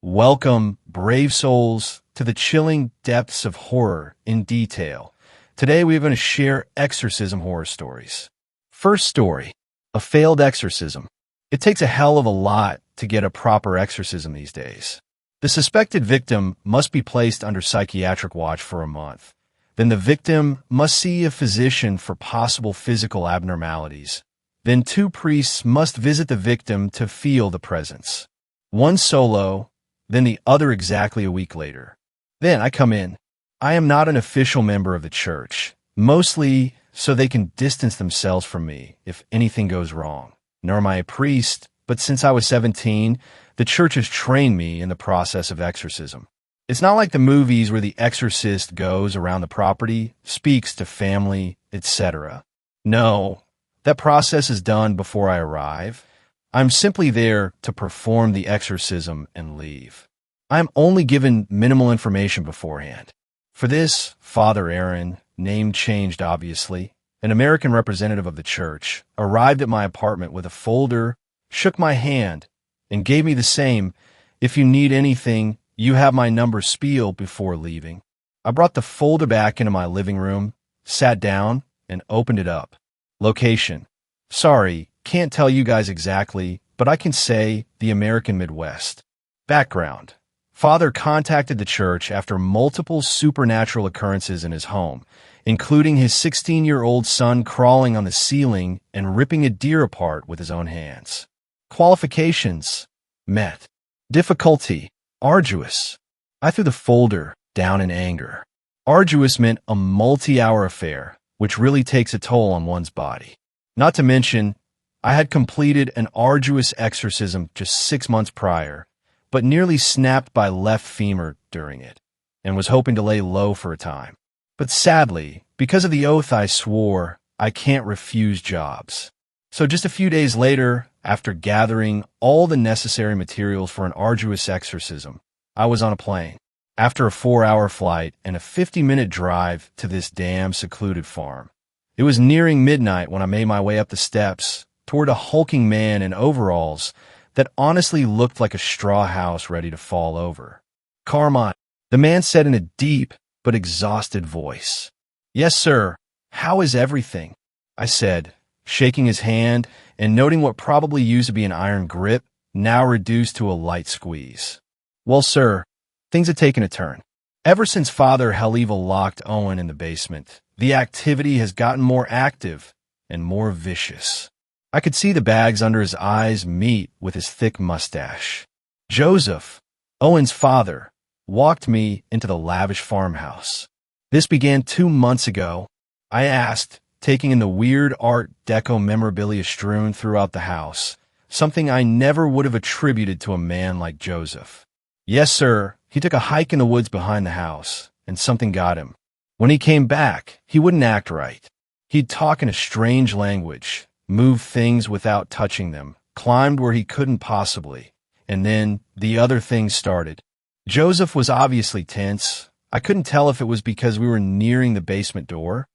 Welcome, brave souls, to the chilling depths of horror in detail. Today we're going to share exorcism horror stories. First story, a failed exorcism. It takes a hell of a lot to get a proper exorcism these days. The suspected victim must be placed under psychiatric watch for a month. Then the victim must see a physician for possible physical abnormalities. Then two priests must visit the victim to feel the presence. One solo, then the other exactly a week later. Then I come in. I am not an official member of the church, mostly so they can distance themselves from me if anything goes wrong. Nor am I a priest, but since I was 17, the church has trained me in the process of exorcism. It's not like the movies where the exorcist goes around the property, speaks to family, etc. No, that process is done before I arrive. I'm simply there to perform the exorcism and leave. I'm only given minimal information beforehand. For this, Father Aaron, name changed obviously, an American representative of the church, arrived at my apartment with a folder, shook my hand, and gave me the same, "If you need anything, you have my number" spiel before leaving. I brought the folder back into my living room, sat down, and opened it up. Location. Sorry, can't tell you guys exactly, but I can say the American Midwest. Background. Father contacted the church after multiple supernatural occurrences in his home, including his 16-year-old son crawling on the ceiling and ripping a deer apart with his own hands. Qualifications. Met. Difficulty. Arduous. I threw the folder down in anger. Arduous meant a multi-hour affair, which really takes a toll on one's body. Not to mention, I had completed an arduous exorcism just 6 months prior, but nearly snapped my left femur during it, and was hoping to lay low for a time. But sadly, because of the oath I swore, I can't refuse jobs. So just a few days later, after gathering all the necessary materials for an arduous exorcism, I was on a plane. After a 4-hour flight and a 50-minute drive to this damn secluded farm. It was nearing midnight when I made my way up the steps toward a hulking man in overalls that honestly looked like a straw house ready to fall over. "Carmine," the man said in a deep but exhausted voice. "Yes, sir. How is everything?" I said, shaking his hand and noting what probably used to be an iron grip, now reduced to a light squeeze. "Well, sir, things have taken a turn. Ever since Father Hellevil locked Owen in the basement, the activity has gotten more active and more vicious." I could see the bags under his eyes meet with his thick mustache. Joseph, Owen's father, walked me into the lavish farmhouse. This began 2 months ago. I asked, taking in the weird Art Deco memorabilia strewn throughout the house, something I never would have attributed to a man like Joseph. Yes, sir, he took a hike in the woods behind the house, and something got him. When he came back, he wouldn't act right. He'd talk in a strange language, move things without touching them, climbed where he couldn't possibly, and then the other things started. Joseph was obviously tense. I couldn't tell if it was because we were nearing the basement door,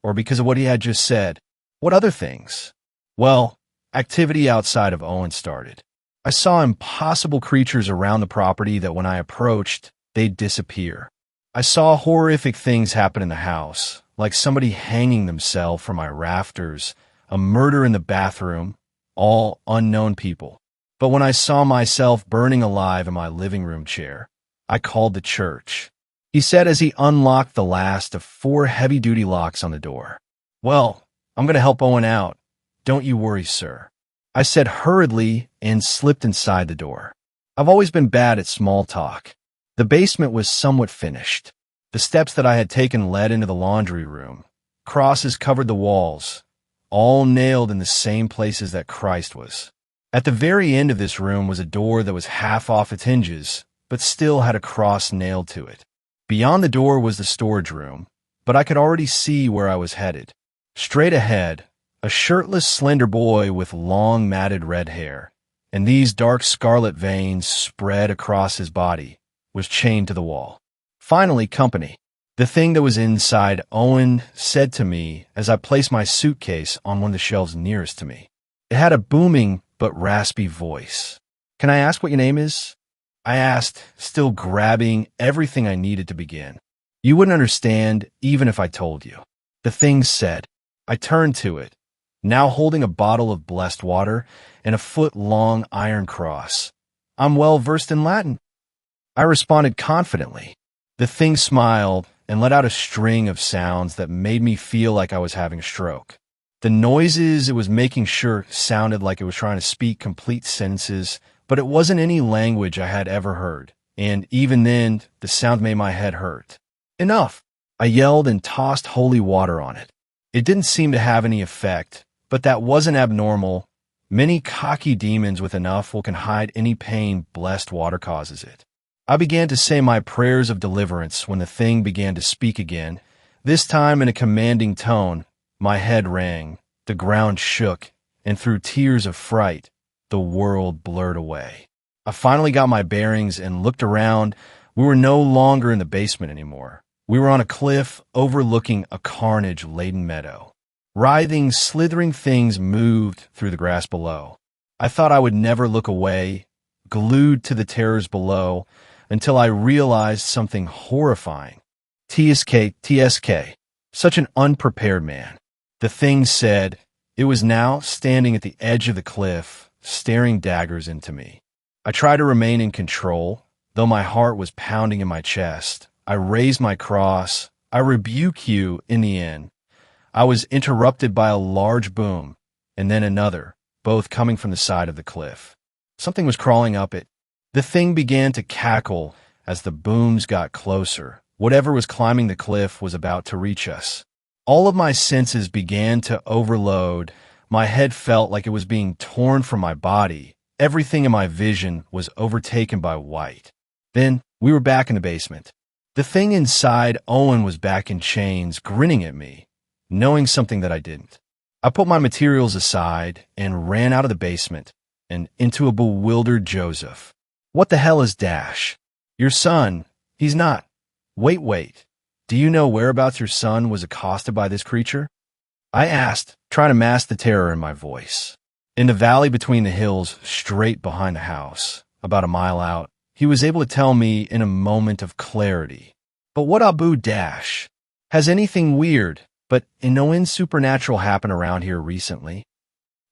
or because of what he had just said. What other things? Well, activity outside of Owen started. I saw impossible creatures around the property that when I approached, they'd disappear. I saw horrific things happen in the house, like somebody hanging themselves from my rafters, a murder in the bathroom, all unknown people. But when I saw myself burning alive in my living room chair, I called the church. He said as he unlocked the last of 4 heavy-duty locks on the door. "Well, I'm going to help Owen out. Don't you worry, sir." I said hurriedly and slipped inside the door. I've always been bad at small talk. The basement was somewhat finished. The steps that I had taken led into the laundry room. Crosses covered the walls, all nailed in the same places that Christ was. At the very end of this room was a door that was half off its hinges, but still had a cross nailed to it. Beyond the door was the storage room, but I could already see where I was headed. Straight ahead, a shirtless, slender boy with long, matted red hair, and these dark scarlet veins spread across his body, was chained to the wall. Finally, company. The thing that was inside Owen said to me as I placed my suitcase on one of the shelves nearest to me. It had a booming but raspy voice. "Can I ask what your name is?" I asked, still grabbing everything I needed to begin. You wouldn't understand even if I told you. The thing said. I turned to it, now holding a bottle of blessed water and a foot-long iron cross. I'm well versed in Latin. I responded confidently. The thing smiled and let out a string of sounds that made me feel like I was having a stroke. The noises it was making sure sounded like it was trying to speak complete sentences, but it wasn't any language I had ever heard, and even then, the sound made my head hurt. Enough! I yelled and tossed holy water on it. It didn't seem to have any effect, but that wasn't abnormal. Many cocky demons with enough will can hide any pain blessed water causes it. I began to say my prayers of deliverance when the thing began to speak again, this time in a commanding tone. My head rang, the ground shook, and through tears of fright, the world blurred away. I finally got my bearings and looked around. We were no longer in the basement anymore. We were on a cliff overlooking a carnage-laden meadow. Writhing, slithering things moved through the grass below. I thought I would never look away, glued to the terrors below, until I realized something horrifying. TSK, such an unprepared man. The thing said. It was now standing at the edge of the cliff, staring daggers into me. I tried to remain in control, though my heart was pounding in my chest. I raised my cross. I rebuke you in the end. I was interrupted by a large boom, and then another, both coming from the side of the cliff. Something was crawling up it. The thing began to cackle as the booms got closer. Whatever was climbing the cliff was about to reach us. All of my senses began to overload. My head felt like it was being torn from my body. Everything in my vision was overtaken by white. Then we were back in the basement. The thing inside Owen was back in chains, grinning at me, knowing something that I didn't. I put my materials aside and ran out of the basement and into a bewildered Joseph. What the hell is Dash? Your son. He's not. Wait. Do you know whereabouts your son was accosted by this creature? I asked, trying to mask the terror in my voice. In the valley between the hills, straight behind the house, about a mile out, he was able to tell me in a moment of clarity. But what Abu Dash? Has anything weird, but no supernatural happened around here recently?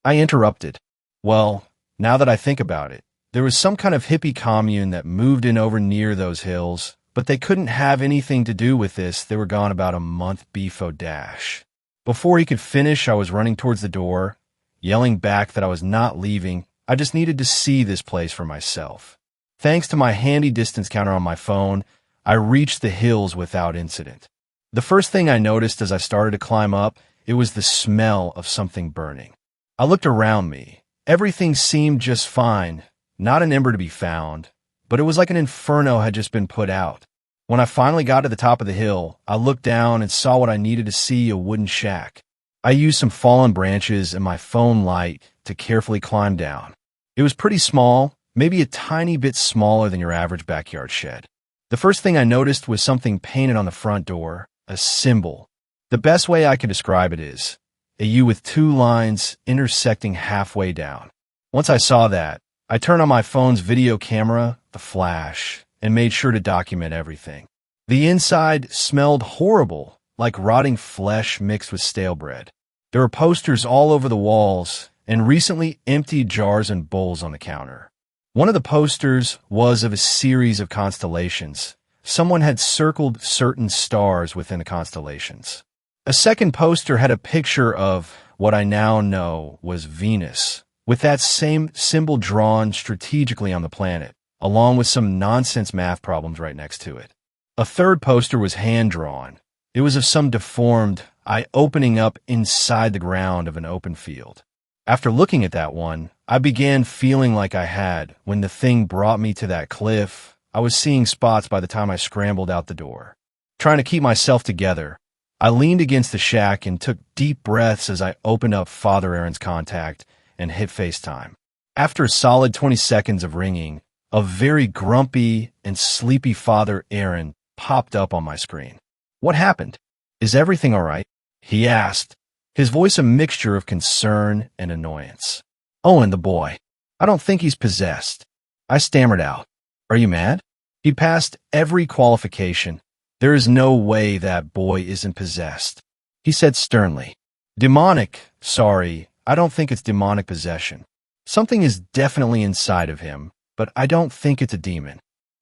I interrupted. Well, now that I think about it, there was some kind of hippie commune that moved in over near those hills, but they couldn't have anything to do with this. They were gone about a month before Dash. Before he could finish, I was running towards the door, yelling back that I was not leaving. I just needed to see this place for myself. Thanks to my handy distance counter on my phone, I reached the hills without incident. The first thing I noticed as I started to climb up, it was the smell of something burning. I looked around me. Everything seemed just fine, not an ember to be found, but it was like an inferno had just been put out. When I finally got to the top of the hill, I looked down and saw what I needed to see, a wooden shack. I used some fallen branches and my phone light to carefully climb down. It was pretty small, maybe a tiny bit smaller than your average backyard shed. The first thing I noticed was something painted on the front door, a symbol. The best way I can describe it is a U with two lines intersecting halfway down. Once I saw that, I turned on my phone's video camera, the flash, and made sure to document everything. The inside smelled horrible, like rotting flesh mixed with stale bread. There were posters all over the walls and recently emptied jars and bowls on the counter. One of the posters was of a series of constellations. Someone had circled certain stars within the constellations. A second poster had a picture of what I now know was Venus, with that same symbol drawn strategically on the planet, along with some nonsense math problems right next to it. A third poster was hand-drawn. It was of some deformed eye opening up inside the ground of an open field. After looking at that one, I began feeling like I had when the thing brought me to that cliff. I was seeing spots by the time I scrambled out the door. Trying to keep myself together, I leaned against the shack and took deep breaths as I opened up Father Aaron's contact and hit FaceTime. After a solid 20 seconds of ringing, a very grumpy and sleepy Father Aaron popped up on my screen. What happened? Is everything all right? He asked, his voice a mixture of concern and annoyance. Owen, the boy. I don't think he's possessed. I stammered out. Are you mad? He passed every qualification. There is no way that boy isn't possessed. He said sternly. Demonic? Sorry, I don't think it's demonic possession. Something is definitely inside of him, but I don't think it's a demon.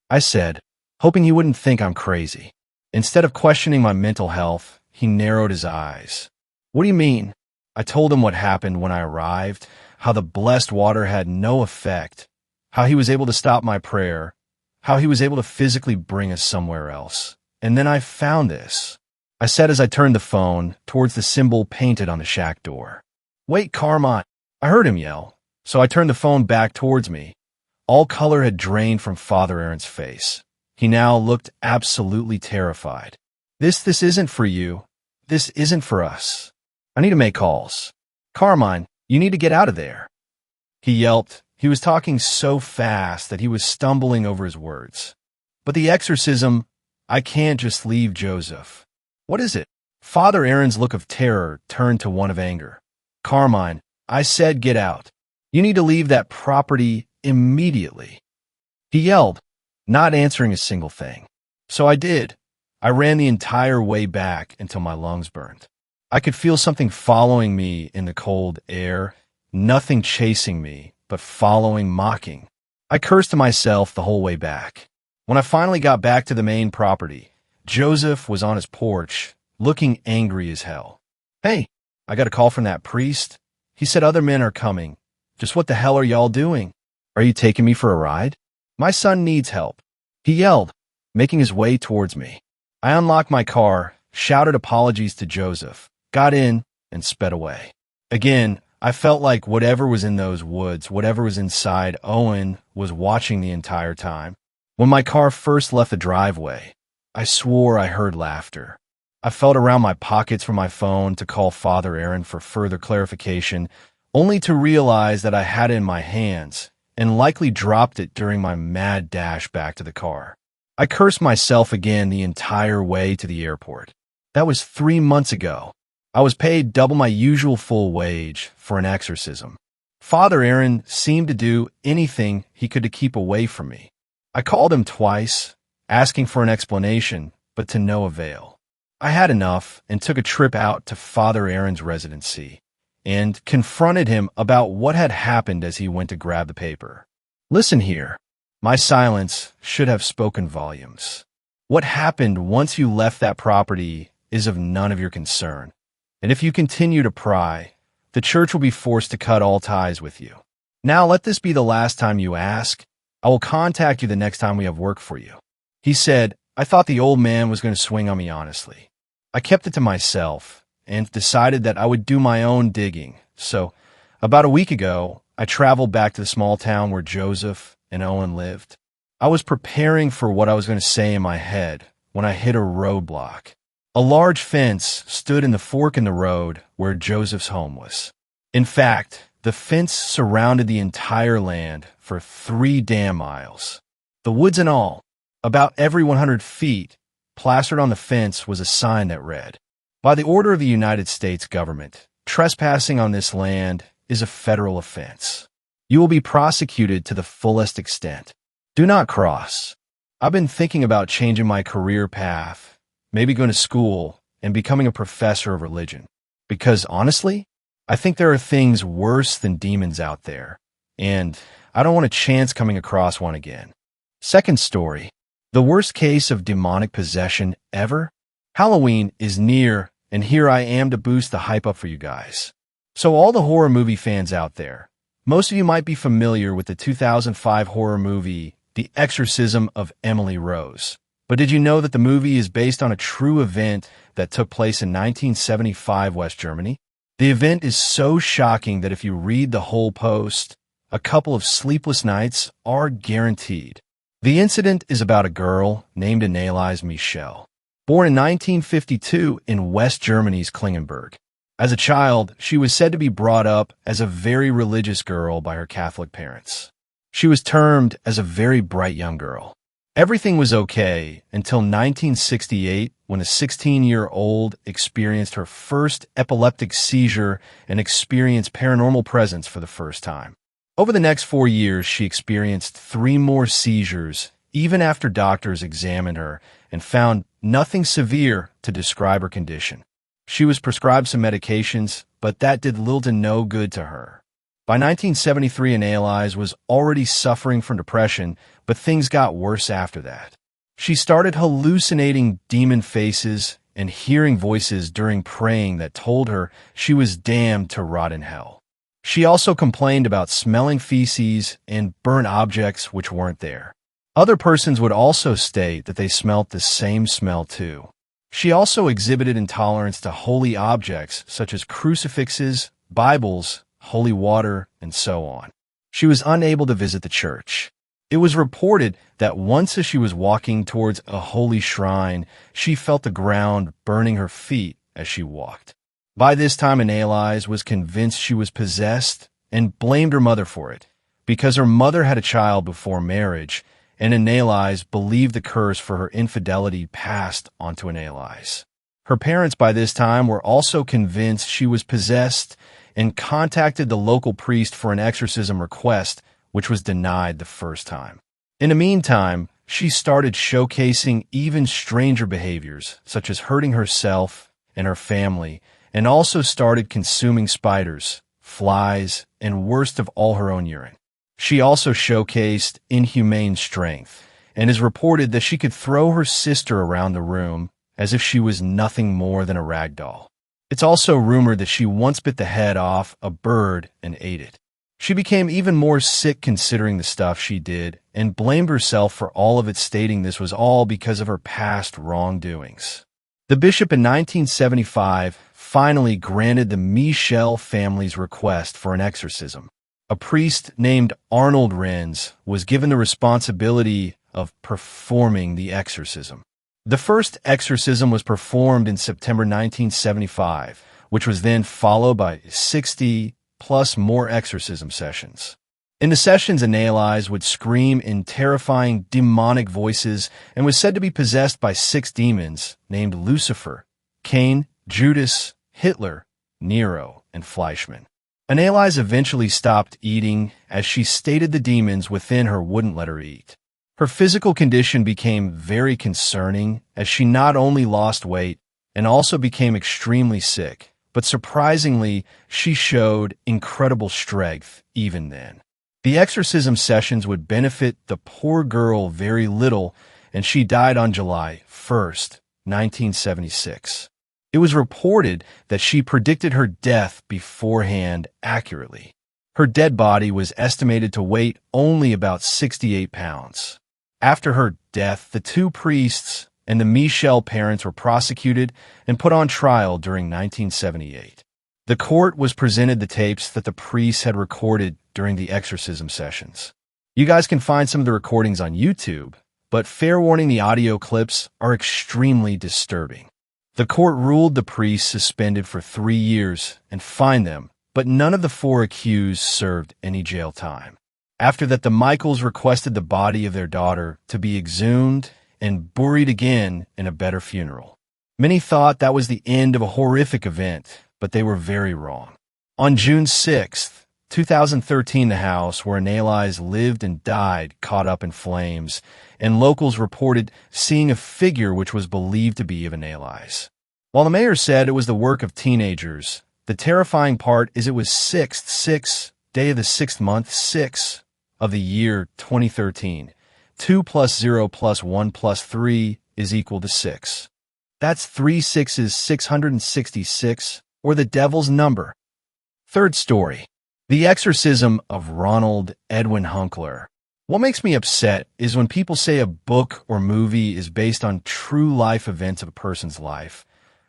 I said, hoping he wouldn't think I'm crazy. Instead of questioning my mental health, he narrowed his eyes. What do you mean? I told him what happened when I arrived, how the blessed water had no effect, how he was able to stop my prayer, how he was able to physically bring us somewhere else. And then I found this. I said as I turned the phone towards the symbol painted on the shack door. Wait, Carmine. I heard him yell, so I turned the phone back towards me. All color had drained from Father Aaron's face. He now looked absolutely terrified. This isn't for you. This isn't for us. I need to make calls. Carmine, you need to get out of there. He yelped. He was talking so fast that he was stumbling over his words. But the exorcism, I can't just leave Joseph. What is it? Father Aaron's look of terror turned to one of anger. Carmine, I said get out. You need to leave that property immediately. He yelled, not answering a single thing. So I did. I ran the entire way back until my lungs burned. I could feel something following me in the cold air, nothing chasing me, but following, mocking. I cursed to myself the whole way back. When I finally got back to the main property, Joseph was on his porch, looking angry as hell. Hey, I got a call from that priest. He said other men are coming. Just what the hell are y'all doing? Are you taking me for a ride? My son needs help. He yelled, making his way towards me. I unlocked my car, shouted apologies to Joseph, got in, and sped away. Again, I felt like whatever was in those woods, whatever was inside Owen, was watching the entire time. When my car first left the driveway, I swore I heard laughter. I felt around my pockets for my phone to call Father Aaron for further clarification, only to realize that I had it in my hands and likely dropped it during my mad dash back to the car. I cursed myself again the entire way to the airport. That was 3 months ago. I was paid double my usual full wage for an exorcism. Father Aaron seemed to do anything he could to keep away from me. I called him twice, asking for an explanation, but to no avail. I had enough and took a trip out to Father Aaron's residency and confronted him about what had happened as he went to grab the paper. Listen here. My silence should have spoken volumes. What happened once you left that property is of none of your concern. And if you continue to pry, the church will be forced to cut all ties with you. Now let this be the last time you ask. I will contact you the next time we have work for you. He said, I thought the old man was going to swing on me honestly. I kept it to myself and decided that I would do my own digging. So, about a week ago, I traveled back to the small town where Joseph and Owen lived. I was preparing for what I was going to say in my head when I hit a roadblock. A large fence stood in the fork in the road where Joseph's home was. In fact, the fence surrounded the entire land for 3 damn miles. The woods and all, about every 100 feet, plastered on the fence was a sign that read, by the order of the United States government, trespassing on this land is a federal offense. You will be prosecuted to the fullest extent. Do not cross. I've been thinking about changing my career path, maybe going to school and becoming a professor of religion. Because honestly, I think there are things worse than demons out there, and I don't want a chance coming across one again. Second story. The worst case of demonic possession ever? Halloween is near, and here I am to boost the hype up for you guys. So all the horror movie fans out there, most of you might be familiar with the 2005 horror movie, The Exorcism of Emily Rose. But did you know that the movie is based on a true event that took place in 1975 West Germany? The event is so shocking that if you read the whole post, a couple of sleepless nights are guaranteed. The incident is about a girl named Anneliese Michel, born in 1952 in West Germany's Klingenberg. As a child, she was said to be brought up as a very religious girl by her Catholic parents. She was termed as a very bright young girl. Everything was okay until 1968 when a 16-year-old experienced her first epileptic seizure and experienced paranormal presence for the first time. Over the next 4 years, she experienced 3 more seizures even after doctors examined her and found nothing severe to describe her condition. She was prescribed some medications, but that did little to no good to her. By 1973, Annalise was already suffering from depression, but things got worse after that. She started hallucinating demon faces and hearing voices during praying that told her she was damned to rot in hell. She also complained about smelling feces and burnt objects which weren't there. Other persons would also state that they smelt the same smell too. She also exhibited intolerance to holy objects such as crucifixes, Bibles, holy water, and so on. She was unable to visit the church. It was reported that once as she was walking towards a holy shrine, she felt the ground burning her feet as she walked. By this time, Annalise was convinced she was possessed and blamed her mother for it, because her mother had a child before marriage, and Annalise believed the curse for her infidelity passed onto Annalise. Her parents by this time were also convinced she was possessed and contacted the local priest for an exorcism request, which was denied the first time. In the meantime, she started showcasing even stranger behaviors, such as hurting herself and her family, and also started consuming spiders, flies, and worst of all, her own urine. She also showcased inhumane strength, and is reported that she could throw her sister around the room as if she was nothing more than a rag doll. It's also rumored that she once bit the head off a bird and ate it. She became even more sick considering the stuff she did, and blamed herself for all of it, stating this was all because of her past wrongdoings. The bishop in 1975 finally granted the Michel family's request for an exorcism. A priest named Arnold Renz was given the responsibility of performing the exorcism. The first exorcism was performed in September 1975, which was then followed by 60 plus more exorcism sessions. In the sessions, Annalise would scream in terrifying demonic voices and was said to be possessed by 6 demons named Lucifer, Cain, Judas, Hitler, Nero, and Fleischmann. Annalise eventually stopped eating as she stated the demons within her wouldn't let her eat. Her physical condition became very concerning as she not only lost weight and also became extremely sick, but surprisingly, she showed incredible strength even then. The exorcism sessions would benefit the poor girl very little, and she died on July 1st, 1976. It was reported that she predicted her death beforehand accurately. Her dead body was estimated to weigh only about 68 pounds. After her death, the 2 priests and the Michel parents were prosecuted and put on trial during 1978. The court was presented the tapes that the priests had recorded during the exorcism sessions. You guys can find some of the recordings on YouTube, but fair warning, the audio clips are extremely disturbing. The court ruled the priests suspended for 3 years and fined them, but none of the 4 accused served any jail time. After that, the Michaels requested the body of their daughter to be exhumed and buried again in a better funeral. Many thought that was the end of a horrific event, but they were very wrong. On June 6, 2013, the house where Annalise lived and died caught up in flames, and locals reported seeing a figure which was believed to be of Annalise. While the mayor said it was the work of teenagers, the terrifying part is it was 6th day of the 6th month, 6 of the year 2013. 2 plus 0 plus 1 plus 3 is equal to 6. That's 3 6s, 666, or the devil's number. Third story. The Exorcism of Ronald Edwin Hunkler. What makes me upset is when people say a book or movie is based on true life events of a person's life,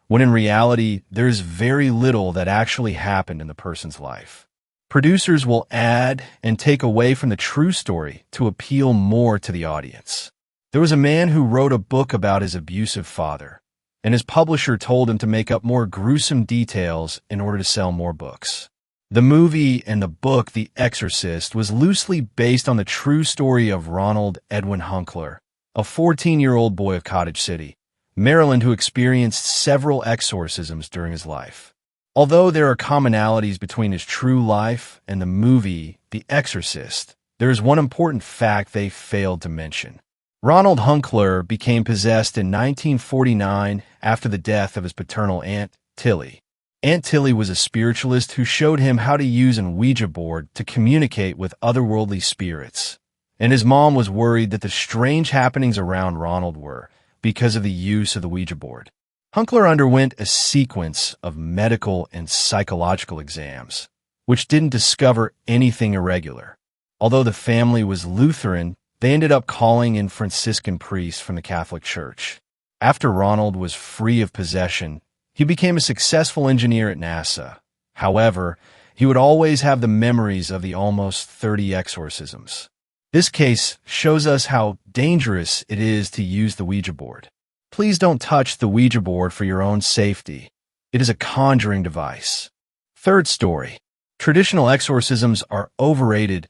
when in reality, there's very little that actually happened in the person's life. Producers will add and take away from the true story to appeal more to the audience. There was a man who wrote a book about his abusive father, and his publisher told him to make up more gruesome details in order to sell more books. The movie and the book, The Exorcist, was loosely based on the true story of Ronald Edwin Hunkler, a 14-year-old boy of Cottage City, Maryland, who experienced several exorcisms during his life. Although there are commonalities between his true life and the movie, The Exorcist, there is one important fact they failed to mention. Ronald Hunkler became possessed in 1949 after the death of his paternal aunt, Tilly. Aunt Tilly was a spiritualist who showed him how to use an Ouija board to communicate with otherworldly spirits. And his mom was worried that the strange happenings around Ronald were because of the use of the Ouija board. Hunkler underwent a sequence of medical and psychological exams, which didn't discover anything irregular. Although the family was Lutheran, they ended up calling in Franciscan priests from the Catholic Church. After Ronald was free of possession, he became a successful engineer at NASA. However, he would always have the memories of the almost 30 exorcisms. This case shows us how dangerous it is to use the Ouija board. Please don't touch the Ouija board for your own safety. It is a conjuring device. Third story. Traditional exorcisms are overrated,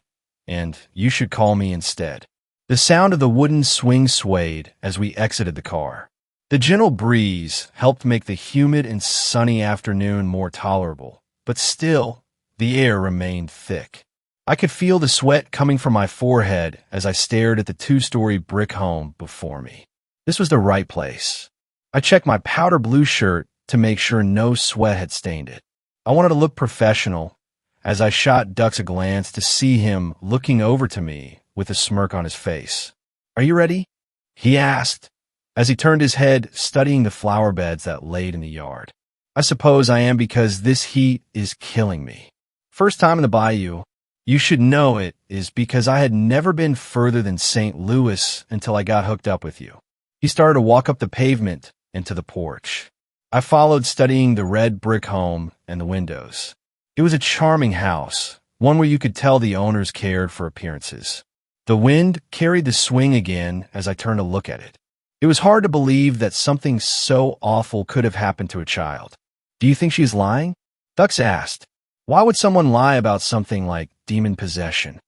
and you should call me instead. The sound of the wooden swing swayed as we exited the car. The gentle breeze helped make the humid and sunny afternoon more tolerable, but still, the air remained thick. I could feel the sweat coming from my forehead as I stared at the two-story brick home before me. This was the right place. I checked my powder blue shirt to make sure no sweat had stained it. I wanted to look professional as I shot Dux a glance to see him looking over to me with a smirk on his face. "Are you ready?" he asked, as he turned his head, studying the flower beds that laid in the yard. "I suppose I am, because this heat is killing me. First time in the bayou. You should know it is because I had never been further than St. Louis until I got hooked up with you." He started to walk up the pavement and to the porch. I followed, studying the red brick home and the windows. It was a charming house, one where you could tell the owners cared for appearances. The wind carried the swing again as I turned to look at it. It was hard to believe that something so awful could have happened to a child. "Do you think she's lying?" Dux asked. Why would someone lie about something like demon possession?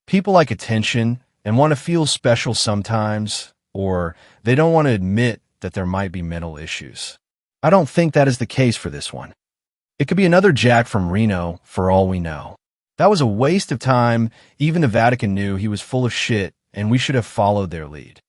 People like attention and want to feel special sometimes, or they don't want to admit that there might be mental issues. I don't think that is the case for this one. It could be another Jack from Reno, for all we know. That was a waste of time. Even the Vatican knew he was full of shit, and we should have followed their lead.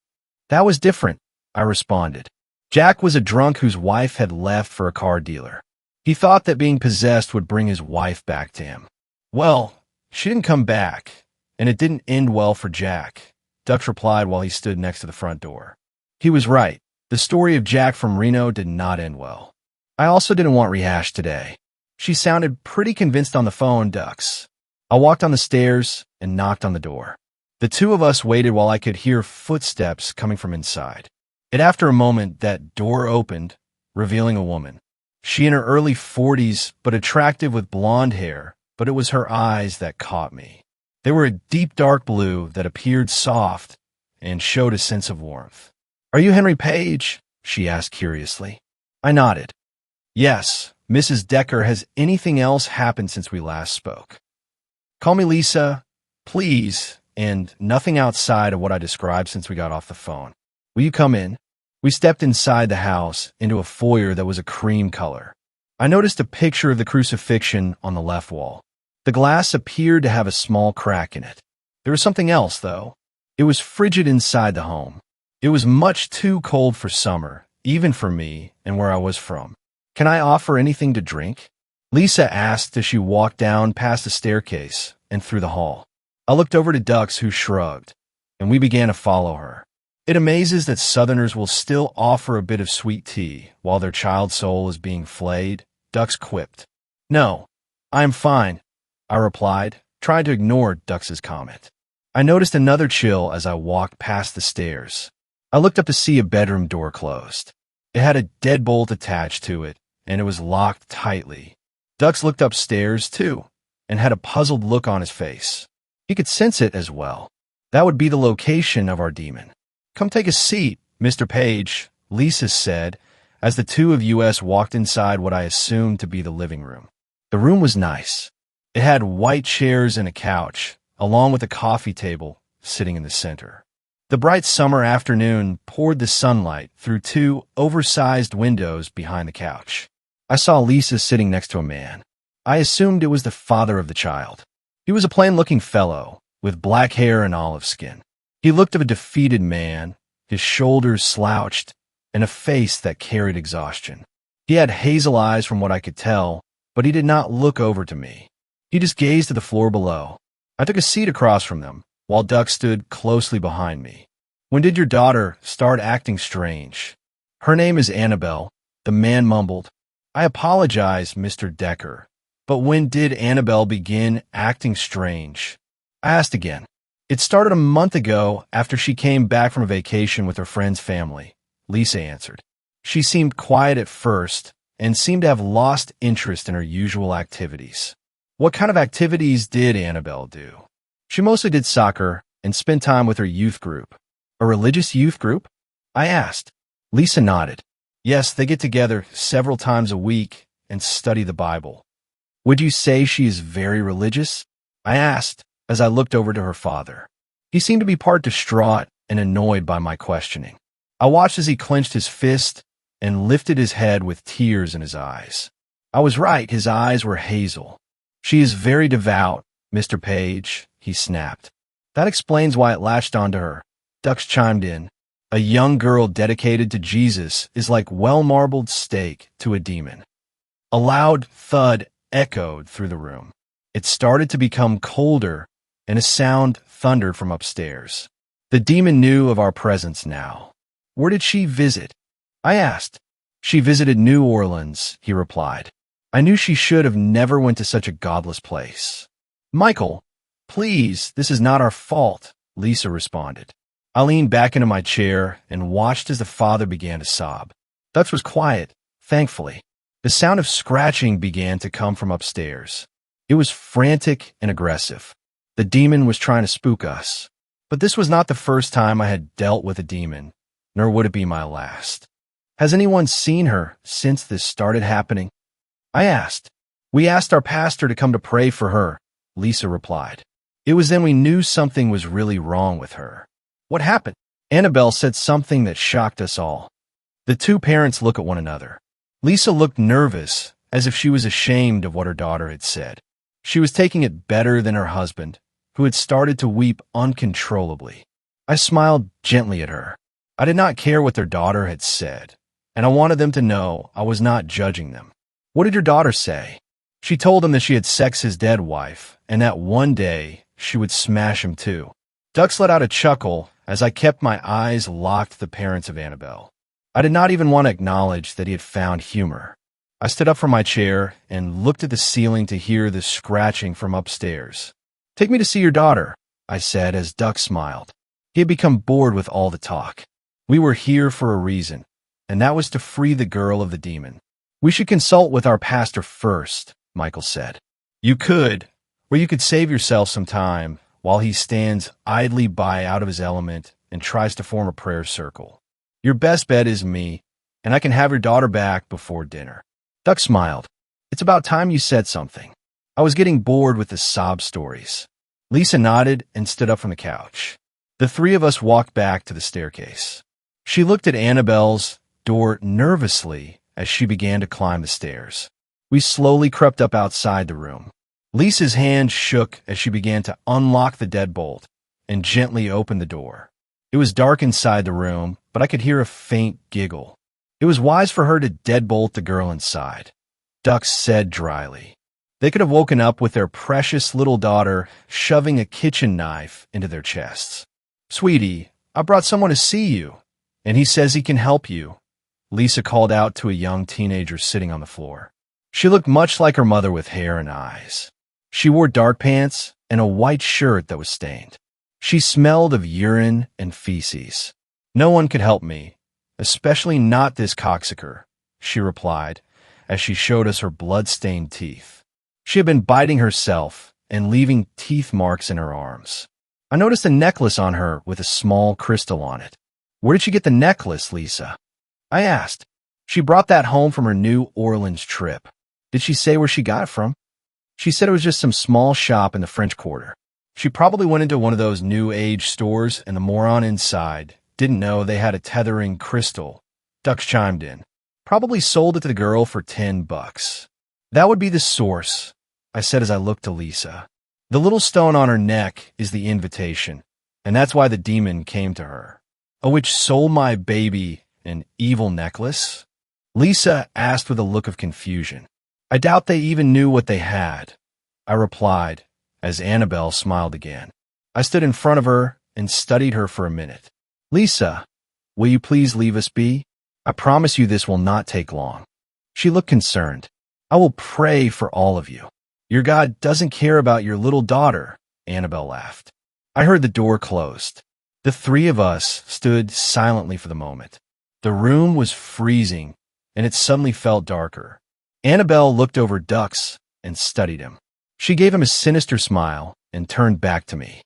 That was different, I responded. Jack was a drunk whose wife had left for a car dealer. He thought that being possessed would bring his wife back to him. Well, she didn't come back, and it didn't end well for Jack, Dux replied while he stood next to the front door. He was right. The story of Jack from Reno did not end well. I also didn't want rehashed today. She sounded pretty convinced on the phone, Dux. I walked on the stairs and knocked on the door. The two of us waited while I could hear footsteps coming from inside. And after a moment, that door opened, revealing a woman. She in her early 40s, but attractive with blonde hair, but it was her eyes that caught me. They were a deep dark blue that appeared soft and showed a sense of warmth. "Are you Henry Page?" she asked curiously. I nodded. "Yes, Mrs. Decker. Has anything else happened since we last spoke?" "Call me Lisa, please," and nothing outside of what I described since we got off the phone. "Will you come in?" We stepped inside the house, into a foyer that was a cream color. I noticed a picture of the crucifixion on the left wall. The glass appeared to have a small crack in it. There was something else, though. It was frigid inside the home. It was much too cold for summer, even for me and where I was from. "Can I offer anything to drink?" Lisa asked as she walked down past the staircase and through the hall. I looked over to Dux, who shrugged, and we began to follow her. It amazes that Southerners will still offer a bit of sweet tea while their child soul is being flayed, Dux quipped. "No, I am fine," I replied, trying to ignore Dux's comment. I noticed another chill as I walked past the stairs. I looked up to see a bedroom door closed. It had a deadbolt attached to it, and it was locked tightly. Dux looked upstairs, too, and had a puzzled look on his face. He could sense it as well. That would be the location of our demon. "Come take a seat, Mr. Page," Lisa said, as the two of us walked inside what I assumed to be the living room. The room was nice. It had white chairs and a couch, along with a coffee table sitting in the center. The bright summer afternoon poured the sunlight through two oversized windows behind the couch. I saw Lisa sitting next to a man. I assumed it was the father of the child. He was a plain-looking fellow, with black hair and olive skin. He looked of a defeated man, his shoulders slouched, and a face that carried exhaustion. He had hazel eyes from what I could tell, but he did not look over to me. He just gazed at the floor below. I took a seat across from them, while Duck stood closely behind me. "When did your daughter start acting strange?" "Her name is Annabelle," the man mumbled. "I apologize, Mr. Decker, but when did Annabelle begin acting strange?" I asked again. "It started a month ago after she came back from a vacation with her friend's family," Lisa answered. "She seemed quiet at first and seemed to have lost interest in her usual activities." "What kind of activities did Annabelle do?" "She mostly did soccer and spent time with her youth group." "A religious youth group?" I asked. Lisa nodded. "Yes, they get together several times a week and study the Bible." "Would you say she is very religious?" I asked as I looked over to her father. He seemed to be part distraught and annoyed by my questioning. I watched as he clenched his fist and lifted his head with tears in his eyes. I was right, his eyes were hazel. "She is very devout, Mr. Page," he snapped. "That explains why it latched onto her," Dux chimed in. "A young girl dedicated to Jesus is like well-marbled steak to a demon." A loud thud echoed through the room. It started to become colder, and a sound thundered from upstairs. The demon knew of our presence now. "Where did she visit?" I asked. "She visited New Orleans," he replied. "I knew she should have never went to such a godless place." "Michael, please, this is not our fault," Lisa responded. I leaned back into my chair and watched as the father began to sob. Dutch was quiet, thankfully. The sound of scratching began to come from upstairs. It was frantic and aggressive. The demon was trying to spook us. But this was not the first time I had dealt with a demon, nor would it be my last. "Has anyone seen her since this started happening?" I asked. "We asked our pastor to come to pray for her," Lisa replied. "It was then we knew something was really wrong with her." "What happened?" Annabelle said something that shocked us all. The two parents looked at one another. Lisa looked nervous, as if she was ashamed of what her daughter had said. She was taking it better than her husband, who had started to weep uncontrollably. I smiled gently at her. I did not care what their daughter had said, and I wanted them to know I was not judging them. "What did your daughter say?" "She told him that she had sexed his dead wife, and that one day she would smash him too." Dux let out a chuckle as I kept my eyes locked to the parents of Annabelle. I did not even want to acknowledge that he had found humor. I stood up from my chair and looked at the ceiling to hear the scratching from upstairs. "Take me to see your daughter," I said as Dux smiled. He had become bored with all the talk. We were here for a reason, and that was to free the girl of the demon. "We should consult with our pastor first," Michael said. "You could, or you could save yourself some time while he stands idly by out of his element and tries to form a prayer circle. Your best bet is me, and I can have your daughter back before dinner." Duck smiled. "It's about time you said something." I was getting bored with the sob stories. Lisa nodded and stood up from the couch. The three of us walked back to the staircase. She looked at Annabelle's door nervously as she began to climb the stairs. We slowly crept up outside the room. Lisa's hand shook as she began to unlock the deadbolt and gently open the door. It was dark inside the room, but I could hear a faint giggle. It was wise for her to deadbolt the girl inside, Duck said dryly. They could have woken up with their precious little daughter shoving a kitchen knife into their chests. "Sweetie, I brought someone to see you, and he says he can help you," Lisa called out to a young teenager sitting on the floor. She looked much like her mother with hair and eyes. She wore dark pants and a white shirt that was stained. She smelled of urine and feces. "No one could help me, especially not this cocksucker," she replied as she showed us her blood-stained teeth. She had been biting herself and leaving teeth marks in her arms. I noticed a necklace on her with a small crystal on it. "Where did she get the necklace, Lisa?" I asked. "She brought that home from her New Orleans trip." "Did she say where she got it from?" "She said it was just some small shop in the French Quarter. She probably went into one of those new age stores and the moron inside didn't know they had a tethering crystal." Dux chimed in. "Probably sold it to the girl for $10. That would be the source," I said as I looked to Lisa. "The little stone on her neck is the invitation, and that's why the demon came to her." A witch sold my baby an evil necklace? Lisa asked with a look of confusion. I doubt they even knew what they had, I replied, as Annabelle smiled again. I stood in front of her and studied her for a minute. Lisa, will you please leave us be? I promise you this will not take long. She looked concerned. I will pray for all of you. Your God doesn't care about your little daughter, Annabelle laughed. I heard the door closed. The three of us stood silently for the moment. The room was freezing, and it suddenly felt darker. Annabelle looked over Dux and studied him. She gave him a sinister smile and turned back to me.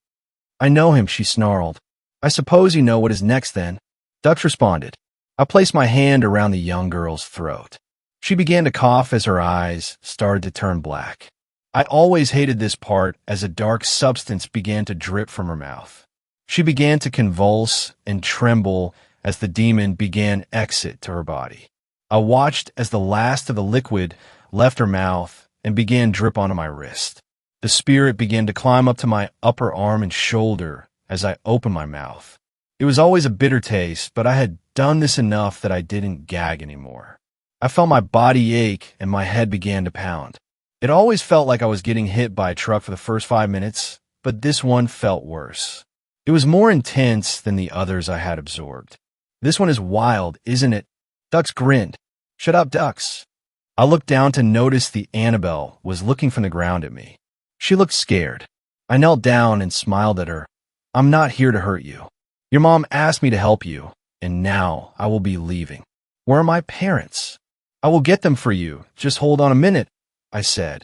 I know him, she snarled. I suppose you know what is next then. Dux responded. I placed my hand around the young girl's throat. She began to cough as her eyes started to turn black. I always hated this part as a dark substance began to drip from her mouth. She began to convulse and tremble as the demon began exit to her body. I watched as the last of the liquid left her mouth and began drip onto my wrist. The spirit began to climb up to my upper arm and shoulder as I opened my mouth. It was always a bitter taste, but I had done this enough that I didn't gag anymore. I felt my body ache and my head began to pound. It always felt like I was getting hit by a truck for the first 5 minutes, but this one felt worse. It was more intense than the others I had absorbed. This one is wild, isn't it? Dux grinned. Shut up, Dux. I looked down to notice the Annabelle was looking from the ground at me. She looked scared. I knelt down and smiled at her. I'm not here to hurt you. Your mom asked me to help you, and now I will be leaving. Where are my parents? I will get them for you. Just hold on a minute, I said,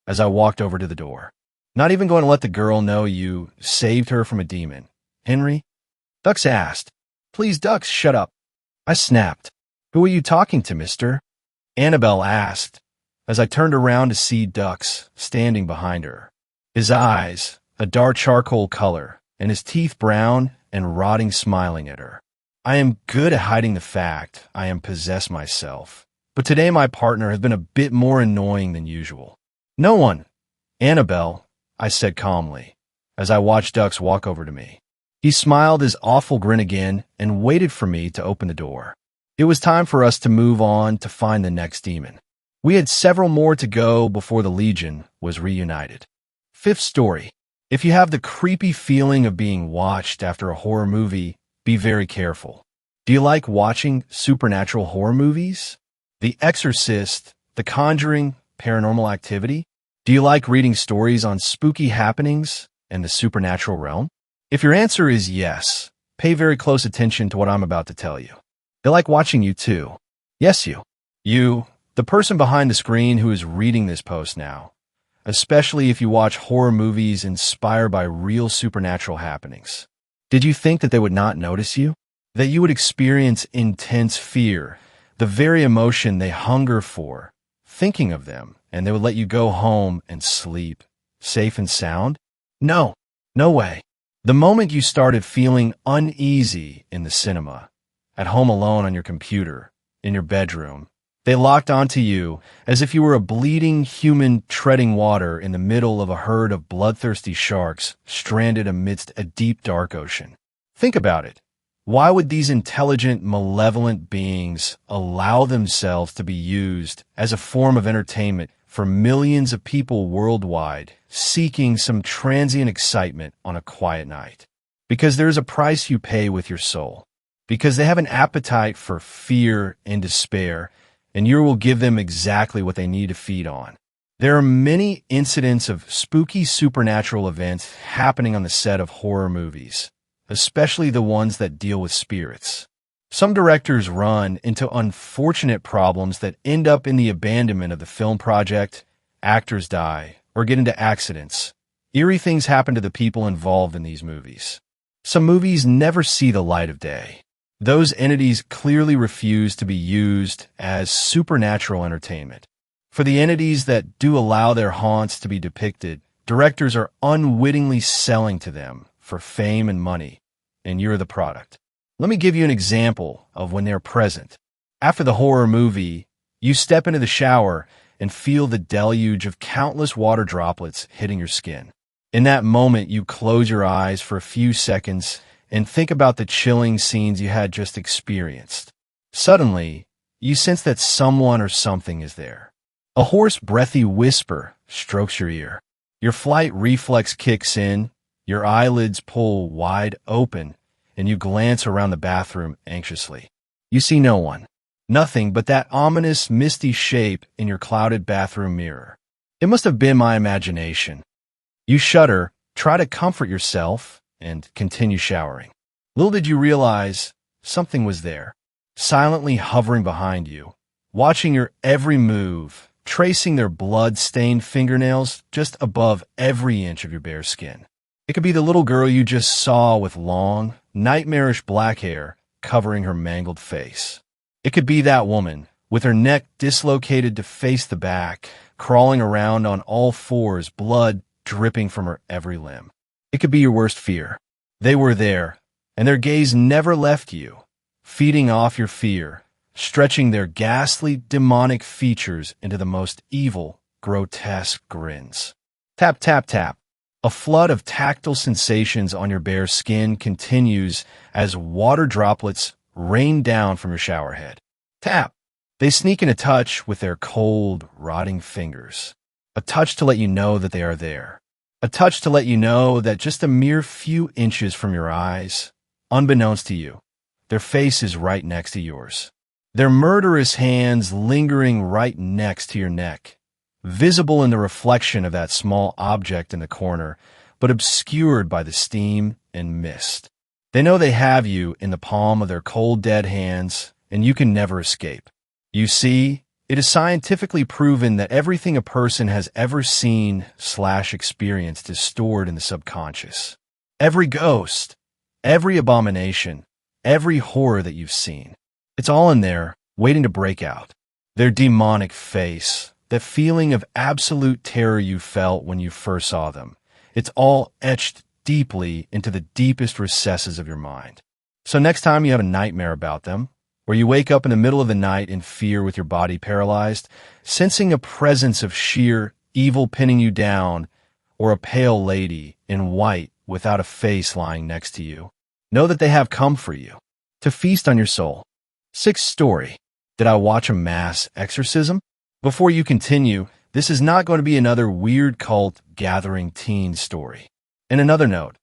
as I walked over to the door. Not even going to let the girl know you saved her from a demon. Henry? Dux asked. Please, Dux, shut up. I snapped. Who are you talking to, mister? Annabelle asked, as I turned around to see Dux standing behind her. His eyes, a dark charcoal color, and his teeth brown and rotting, smiling at her. I am good at hiding the fact I am possessed myself, but today my partner has been a bit more annoying than usual. No one. Annabelle, I said calmly, as I watched Dux walk over to me. He smiled his awful grin again and waited for me to open the door. It was time for us to move on to find the next demon. We had several more to go before the Legion was reunited. Fifth story. If you have the creepy feeling of being watched after a horror movie, be very careful. Do you like watching supernatural horror movies? The Exorcist, The Conjuring, Paranormal Activity? Do you like reading stories on spooky happenings and the supernatural realm? If your answer is yes, pay very close attention to what I'm about to tell you. They like watching you too. Yes, you. You, the person behind the screen who is reading this post now. Especially if you watch horror movies inspired by real supernatural happenings. Did you think that they would not notice you? That you would experience intense fear, the very emotion they hunger for, thinking of them, and they would let you go home and sleep, safe and sound? No, no way. The moment you started feeling uneasy in the cinema, at home alone on your computer, in your bedroom, they locked onto you as if you were a bleeding human treading water in the middle of a herd of bloodthirsty sharks stranded amidst a deep, dark ocean. Think about it. Why would these intelligent, malevolent beings allow themselves to be used as a form of entertainment for millions of people worldwide seeking some transient excitement on a quiet night? Because there is a price you pay with your soul. Because they have an appetite for fear and despair, and you will give them exactly what they need to feed on. There are many incidents of spooky supernatural events happening on the set of horror movies, especially the ones that deal with spirits. Some directors run into unfortunate problems that end up in the abandonment of the film project, actors die, or get into accidents. Eerie things happen to the people involved in these movies. Some movies never see the light of day. Those entities clearly refuse to be used as supernatural entertainment. For the entities that do allow their haunts to be depicted, directors are unwittingly selling to them for fame and money, and you're the product. Let me give you an example of when they're present. After the horror movie, you step into the shower and feel the deluge of countless water droplets hitting your skin. In that moment, you close your eyes for a few seconds and think about the chilling scenes you had just experienced. Suddenly, you sense that someone or something is there. A hoarse, breathy whisper strokes your ear. Your flight reflex kicks in, your eyelids pull wide open, and you glance around the bathroom anxiously. You see no one. Nothing but that ominous, misty shape in your clouded bathroom mirror. It must have been my imagination. You shudder, try to comfort yourself, and continue showering. Little did you realize something was there, silently hovering behind you, watching your every move, tracing their blood-stained fingernails just above every inch of your bare skin. It could be the little girl you just saw with long, nightmarish black hair covering her mangled face. It could be that woman, with her neck dislocated to face the back, crawling around on all fours, blood dripping from her every limb. It could be your worst fear. They were there, and their gaze never left you, feeding off your fear, stretching their ghastly, demonic features into the most evil, grotesque grins. Tap, tap, tap. A flood of tactile sensations on your bare skin continues as water droplets rain down from your shower head. Tap. They sneak in a touch with their cold, rotting fingers. A touch to let you know that they are there. A touch to let you know that just a mere few inches from your eyes, unbeknownst to you, their face is right next to yours. Their murderous hands lingering right next to your neck, visible in the reflection of that small object in the corner, but obscured by the steam and mist. They know they have you in the palm of their cold, dead hands, and you can never escape. You see, it is scientifically proven that everything a person has ever seen/experienced is stored in the subconscious. Every ghost, every abomination, every horror that you've seen. It's all in there, waiting to break out. Their demonic face, that feeling of absolute terror you felt when you first saw them. It's all etched deeply into the deepest recesses of your mind. So next time you have a nightmare about them, or you wake up in the middle of the night in fear with your body paralyzed, sensing a presence of sheer evil pinning you down, or a pale lady in white without a face lying next to you, know that they have come for you, to feast on your soul. Sixth story. Did I watch a mass exorcism? Before you continue, this is not going to be another weird cult gathering teen story. And another note,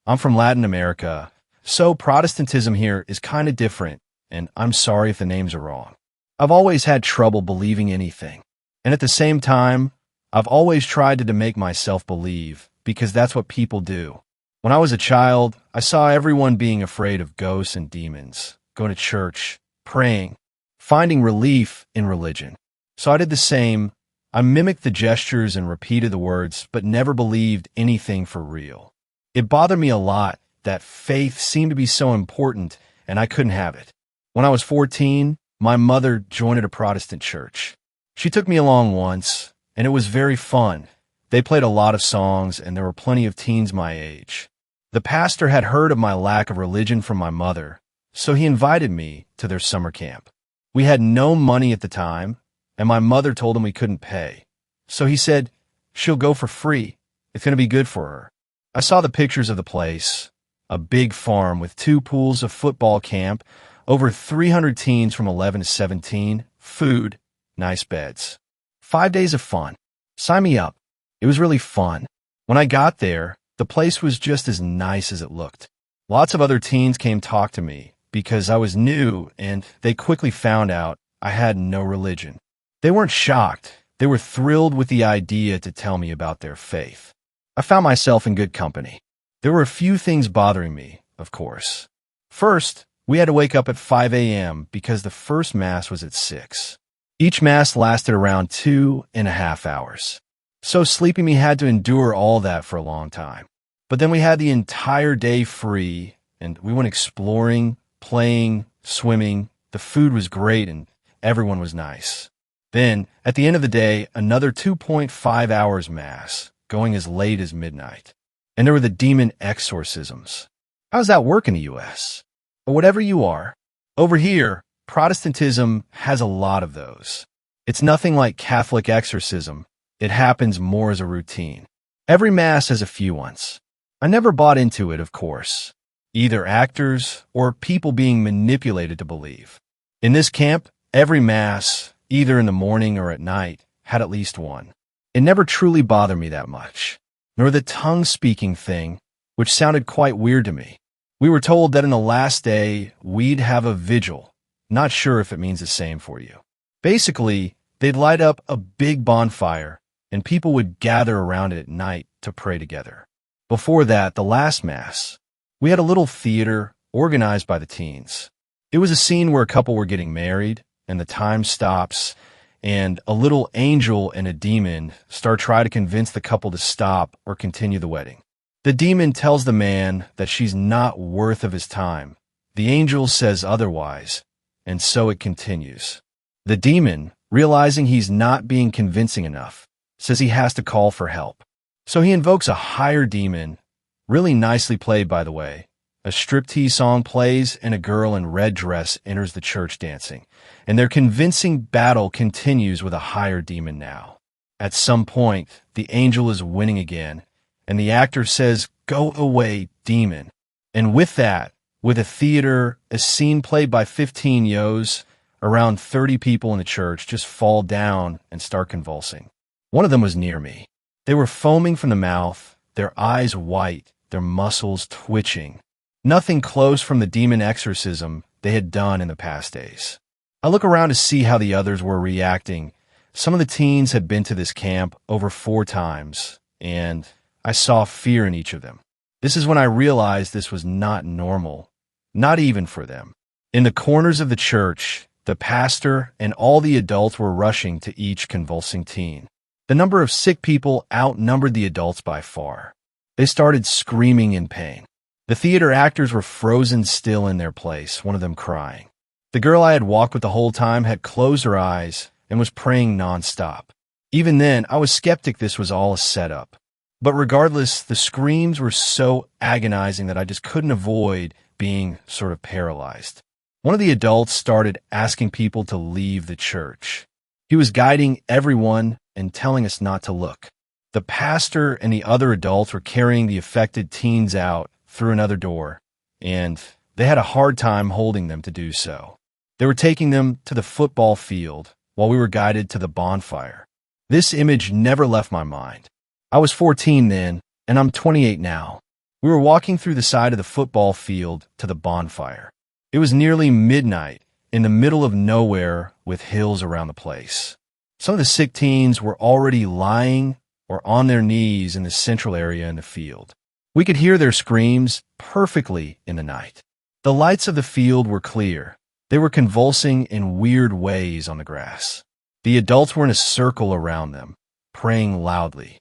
I'm from Latin America, so Protestantism here is kind of different, and I'm sorry if the names are wrong. I've always had trouble believing anything, and at the same time, I've always tried to make myself believe, because that's what people do. When I was a child, I saw everyone being afraid of ghosts and demons, going to church, praying, finding relief in religion. So I did the same. I mimicked the gestures and repeated the words, but never believed anything for real. It bothered me a lot that faith seemed to be so important, and I couldn't have it. When I was 14, my mother joined a Protestant church. She took me along once, and it was very fun. They played a lot of songs, and there were plenty of teens my age. The pastor had heard of my lack of religion from my mother, so he invited me to their summer camp. We had no money at the time, and my mother told him we couldn't pay. So he said, she'll go for free. It's going to be good for her. I saw the pictures of the place, a big farm with 2 pools of football camp, over 300 teens from 11 to 17, food, nice beds. 5 days of fun. Sign me up. It was really fun. When I got there, the place was just as nice as it looked. Lots of other teens came talk to me because I was new, and they quickly found out I had no religion. They weren't shocked. They were thrilled with the idea to tell me about their faith. I found myself in good company. There were a few things bothering me, of course. First, we had to wake up at 5 a.m. because the first Mass was at 6. Each Mass lasted around 2.5 hours. So Sleepy Me had to endure all that for a long time. But then we had the entire day free, and we went exploring, playing, swimming. The food was great, and everyone was nice. Then, at the end of the day, another 2.5 hours Mass, going as late as midnight. And there were the demon exorcisms. How does that work in the U.S.? Or whatever you are. Over here, Protestantism has a lot of those. It's nothing like Catholic exorcism. It happens more as a routine. Every Mass has a few ones. I never bought into it, of course. either actors or people being manipulated to believe. In this camp, every Mass, either in the morning or at night, had at least one. It never truly bothered me that much, nor the tongue-speaking thing, which sounded quite weird to me. We were told that in the last day, we'd have a vigil. Not sure if it means the same for you. Basically, they'd light up a big bonfire, and people would gather around it at night to pray together. Before that, the last Mass, we had a little theater organized by the teens. It was a scene where a couple were getting married, and the time stops, and a little angel and a demon try to convince the couple to stop or continue the wedding. The demon tells the man that she's not worth of his time. The angel says otherwise, and so it continues. The demon, realizing he's not being convincing enough, says he has to call for help. So he invokes a higher demon, really nicely played by the way. A striptease song plays and a girl in red dress enters the church dancing, and their convincing battle continues with a higher demon now. At some point, the angel is winning again, and the actor says, "Go away, demon." And with that, with a theater, a scene played by 15 yos, around 30 people in the church just fall down and start convulsing. One of them was near me. They were foaming from the mouth, their eyes white, their muscles twitching. Nothing close from the demon exorcism they had done in the past days. I look around to see how the others were reacting. Some of the teens had been to this camp over 4 times, and I saw fear in each of them. This is when I realized this was not normal, not even for them. In the corners of the church, the pastor and all the adults were rushing to each convulsing teen. The number of sick people outnumbered the adults by far. They started screaming in pain. The theater actors were frozen still in their place, one of them crying. The girl I had walked with the whole time had closed her eyes and was praying nonstop. Even then, I was skeptic this was all a setup. But regardless, the screams were so agonizing that I just couldn't avoid being sort of paralyzed. One of the adults started asking people to leave the church. He was guiding everyone and telling us not to look. The pastor and the other adults were carrying the affected teens out through another door, and they had a hard time holding them to do so. They were taking them to the football field while we were guided to the bonfire. This image never left my mind. I was 14 then, and I'm 28 now. We were walking through the side of the football field to the bonfire. It was nearly midnight, in the middle of nowhere with hills around the place. Some of the sick teens were already lying or on their knees in the central area in the field. We could hear their screams perfectly in the night. The lights of the field were clear. They were convulsing in weird ways on the grass. The adults were in a circle around them, praying loudly.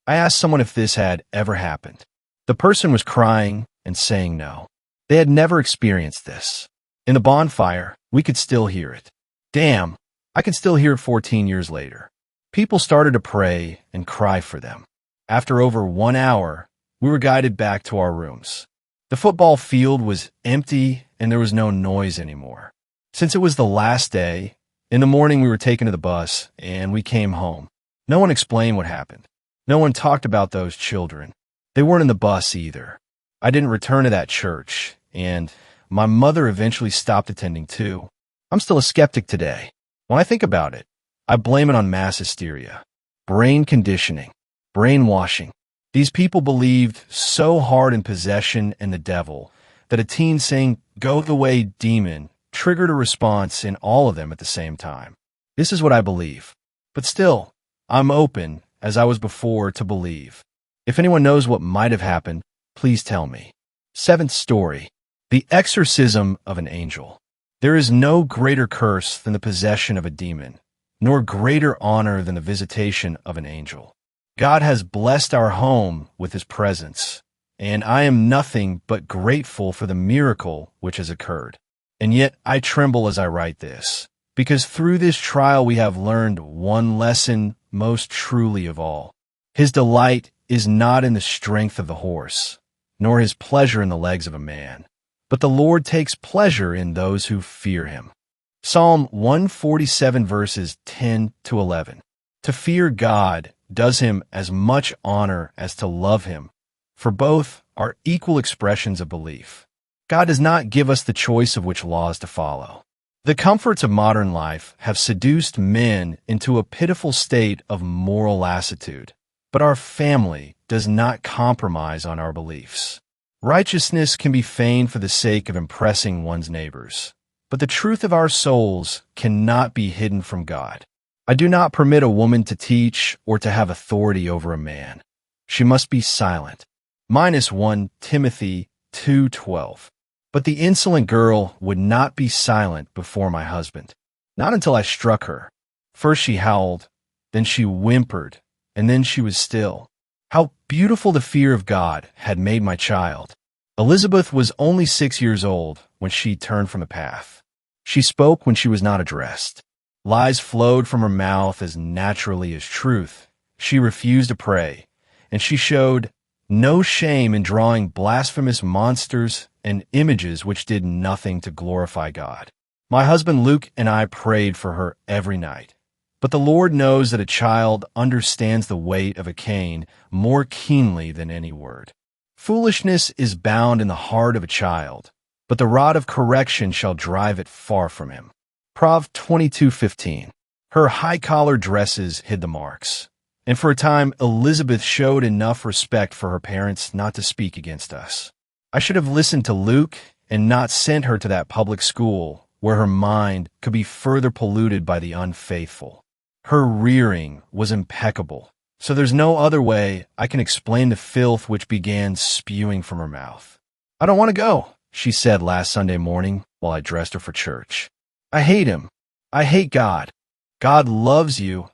I asked someone if this had ever happened. The person was crying and saying no. They had never experienced this. In the bonfire, we could still hear it. Damn, I can still hear it 14 years later. People started to pray and cry for them. After over 1 hour, we were guided back to our rooms. The football field was empty and there was no noise anymore. Since it was the last day, in the morning we were taken to the bus and we came home. No one explained what happened. No one talked about those children. They weren't in the bus either. I didn't return to that church, and my mother eventually stopped attending too. I'm still a skeptic today. When I think about it, I blame it on mass hysteria, brain conditioning, brainwashing. These people believed so hard in possession and the devil that a teen saying, "Go the way, demon," triggered a response in all of them at the same time. This is what I believe. But still, I'm open, as I was before, to believe. If anyone knows what might have happened, please tell me. 7th story, the exorcism of an angel. There is no greater curse than the possession of a demon, nor greater honor than the visitation of an angel. God has blessed our home with his presence, and I am nothing but grateful for the miracle which has occurred. And yet I tremble as I write this, because through this trial we have learned one lesson most truly of all. His delight is not in the strength of the horse, nor his pleasure in the legs of a man, but the Lord takes pleasure in those who fear him. Psalm 147 verses 10 to 11. To fear God does him as much honor as to love him, for both are equal expressions of belief. God does not give us the choice of which laws to follow. The comforts of modern life have seduced men into a pitiful state of moral lassitude, but our family does not compromise on our beliefs. Righteousness can be feigned for the sake of impressing one's neighbors, but the truth of our souls cannot be hidden from God. I do not permit a woman to teach or to have authority over a man. She must be silent. -1 Timothy 2:12. But the insolent girl would not be silent before my husband. Not until I struck her. First she howled, then she whimpered, and then she was still. How beautiful the fear of God had made my child. Elizabeth was only 6 years old when she turned from the path. She spoke when she was not addressed. Lies flowed from her mouth as naturally as truth. She refused to pray, and she showed no shame in drawing blasphemous monsters and images which did nothing to glorify God. My husband Luke and I prayed for her every night. But the Lord knows that a child understands the weight of a cane more keenly than any word. Foolishness is bound in the heart of a child, but the rod of correction shall drive it far from him. Prov 22:15. Her high-collar dresses hid the marks, and for a time Elizabeth showed enough respect for her parents not to speak against us. I should have listened to Luke and not sent her to that public school where her mind could be further polluted by the unfaithful. Her rearing was impeccable, so there's no other way I can explain the filth which began spewing from her mouth. "I don't want to go," she said last Sunday morning while I dressed her for church. "I hate him. I hate God. God loves you."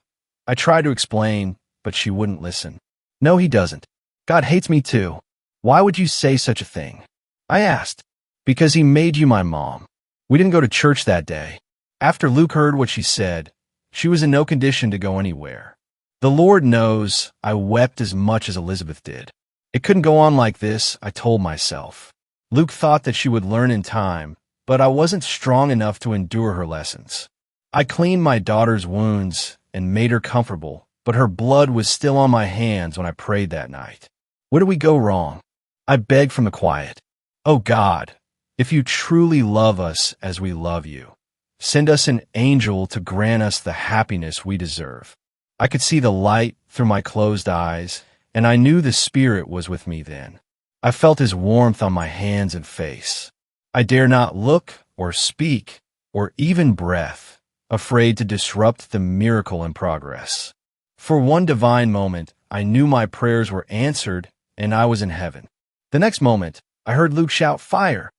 I tried to explain, but she wouldn't listen. "No, he doesn't. God hates me too. Why would you say such a thing?" I asked. "Because he made you my mom." We didn't go to church that day. After Luke heard what she said, she was in no condition to go anywhere. The Lord knows I wept as much as Elizabeth did. It couldn't go on like this, I told myself. Luke thought that she would learn in time, but I wasn't strong enough to endure her lessons. I cleaned my daughter's wounds and made her comfortable, but her blood was still on my hands when I prayed that night. Where did we go wrong? I begged from the quiet. "Oh God, if you truly love us as we love you, send us an angel to grant us the happiness we deserve." I could see the light through my closed eyes, and I knew the Spirit was with me then. I felt his warmth on my hands and face. I dare not look or speak or even breath, afraid to disrupt the miracle in progress. For one divine moment, I knew my prayers were answered and I was in heaven. The next moment, I heard Luke shout, "Fire!"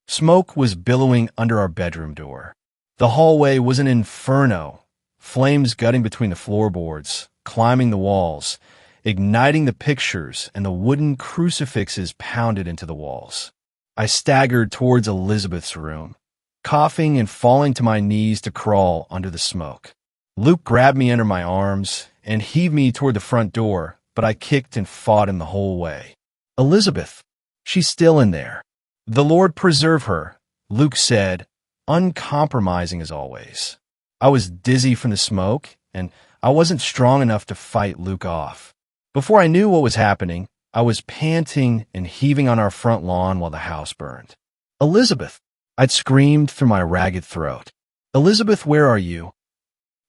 Smoke was billowing under our bedroom door. The hallway was an inferno, flames gutting between the floorboards, climbing the walls, igniting the pictures, and the wooden crucifixes pounded into the walls. I staggered towards Elizabeth's room, coughing and falling to my knees to crawl under the smoke. Luke grabbed me under my arms and heaved me toward the front door, but I kicked and fought him the whole way. "Elizabeth, she's still in there." "The Lord preserve her," Luke said, uncompromising as always. I was dizzy from the smoke, and I wasn't strong enough to fight Luke off. Before I knew what was happening, I was panting and heaving on our front lawn while the house burned. "Elizabeth!" I'd screamed through my ragged throat. "Elizabeth, where are you?"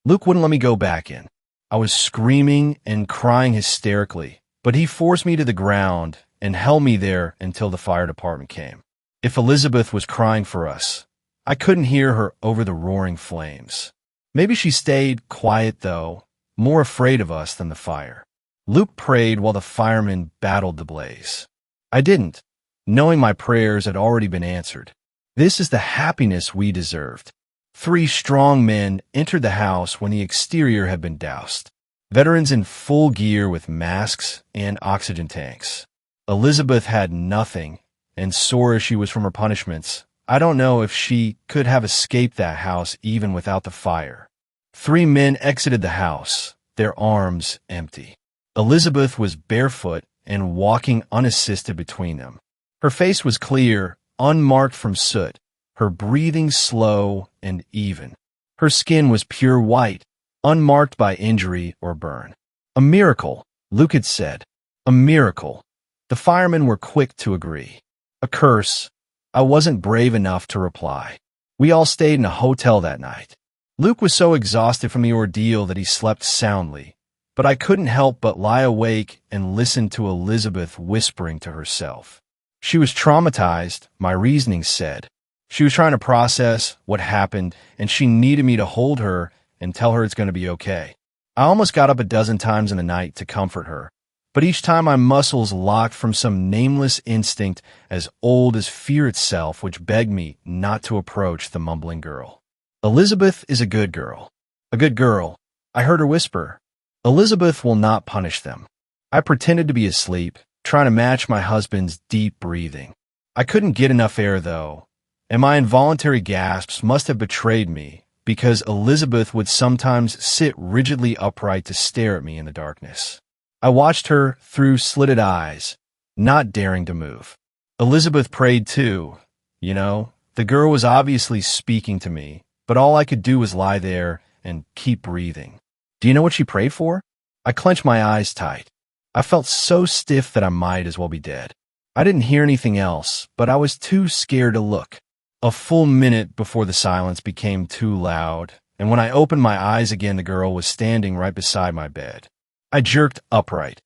Luke wouldn't let me go back in. I was screaming and crying hysterically, but he forced me to the ground and held me there until the fire department came. If Elizabeth was crying for us, I couldn't hear her over the roaring flames. Maybe she stayed quiet, though, more afraid of us than the fire. Luke prayed while the firemen battled the blaze. I didn't, knowing my prayers had already been answered. This is the happiness we deserved. 3 strong men entered the house when the exterior had been doused. Veterans in full gear with masks and oxygen tanks. Elizabeth had nothing, and sore as she was from her punishments, I don't know if she could have escaped that house even without the fire. 3 men exited the house, their arms empty. Elizabeth was barefoot and walking unassisted between them. Her face was clear, unmarked from soot, her breathing slow and even. Her skin was pure white, unmarked by injury or burn. "A miracle," Luke had said. "A miracle." The firemen were quick to agree. "A curse," I wasn't brave enough to reply. We all stayed in a hotel that night. Luke was so exhausted from the ordeal that he slept soundly, but I couldn't help but lie awake and listen to Elizabeth whispering to herself. She was traumatized, my reasoning said. She was trying to process what happened, and she needed me to hold her and tell her it's going to be okay. I almost got up a dozen times in the night to comfort her, but each time my muscles locked from some nameless instinct as old as fear itself, which begged me not to approach the mumbling girl. Elizabeth is a good girl. A good girl. I heard her whisper. Elizabeth will not punish them. I pretended to be asleep, trying to match my husband's deep breathing. I couldn't get enough air, though, and my involuntary gasps must have betrayed me, because Elizabeth would sometimes sit rigidly upright to stare at me in the darkness. I watched her through slitted eyes, not daring to move. Elizabeth prayed too. The girl was obviously speaking to me, but all I could do was lie there and keep breathing. Do you know what she prayed for? I clenched my eyes tight. I felt so stiff that I might as well be dead. I didn't hear anything else, but I was too scared to look. A full minute before the silence became too loud, and when I opened my eyes again, the girl was standing right beside my bed. I jerked upright,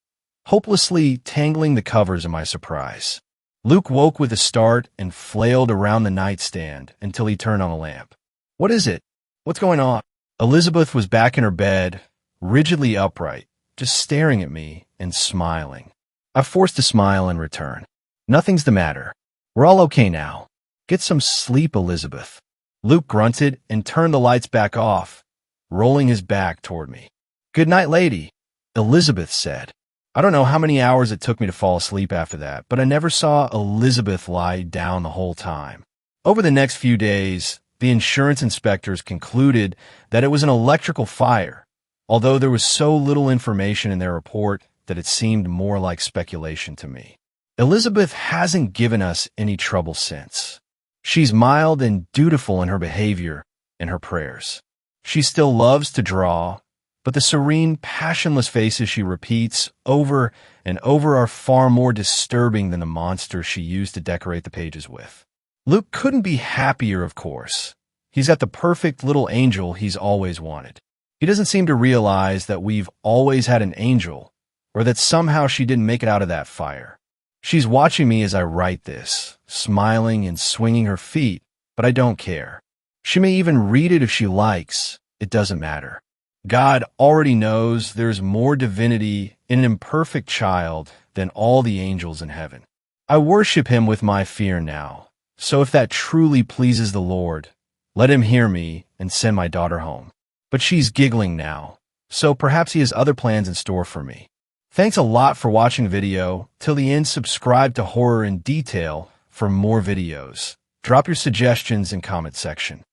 hopelessly tangling the covers in my surprise. Luke woke with a start and flailed around the nightstand until he turned on the lamp. What is it? What's going on? Elizabeth was back in her bed, rigidly upright, just staring at me and smiling. I forced a smile in return. Nothing's the matter. We're all okay now. Get some sleep, Elizabeth. Luke grunted and turned the lights back off, rolling his back toward me. Good night, lady, Elizabeth said. I don't know how many hours it took me to fall asleep after that, but I never saw Elizabeth lie down the whole time. Over the next few days, the insurance inspectors concluded that it was an electrical fire, although there was so little information in their report that it seemed more like speculation to me. Elizabeth hasn't given us any trouble since. She's mild and dutiful in her behavior and her prayers. She still loves to draw, but the serene, passionless faces she repeats over and over are far more disturbing than the monster she used to decorate the pages with. Luke couldn't be happier, of course. He's got the perfect little angel he's always wanted. He doesn't seem to realize that we've always had an angel, or that somehow she didn't make it out of that fire. She's watching me as I write this, smiling and swinging her feet, but I don't care. She may even read it if she likes. It doesn't matter. God already knows there's more divinity in an imperfect child than all the angels in heaven. I worship him with my fear now, so if that truly pleases the Lord, let him hear me and send my daughter home. But she's giggling now, so perhaps he has other plans in store for me. Thanks a lot for watching the video. Till the end, subscribe to Horror in Detail for more videos. Drop your suggestions in comment section.